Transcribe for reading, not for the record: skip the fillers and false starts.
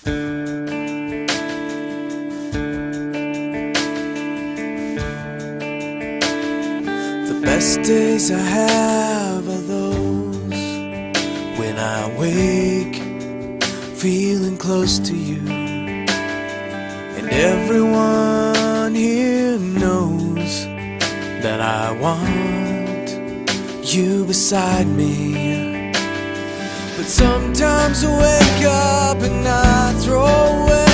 The best days I have are those when I wake feeling close to you, and everyone here knows that I want you beside me. But sometimes I wake up and I throw away